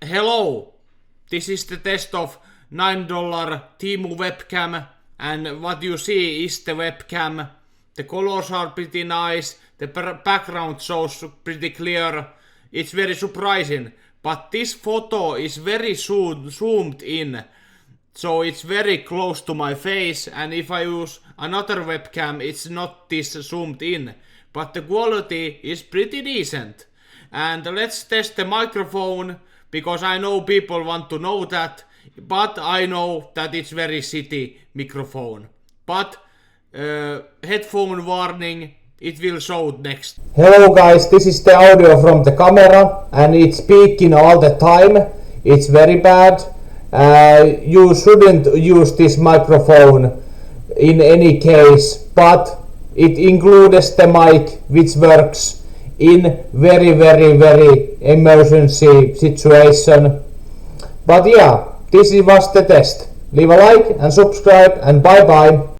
Hello, this is the test of $9 Temu webcam, and what you see is the webcam. The colors are pretty nice, the background shows pretty clear, it's very surprising, but this photo is very zoomed in, so it's very close to my face, and if I use another webcam it's not this zoomed in, but the quality is pretty decent. And let's test the microphone, because I know people want to know that, but I know that it's very shitty microphone. But headphone warning, it will show next. Hello guys, this is the audio from the camera and it's speaking all the time. It's very bad. You shouldn't use this microphone in any case, but it includes the mic which works in very emergency situation. But yeah, this was the test. Leave a like and subscribe and bye bye.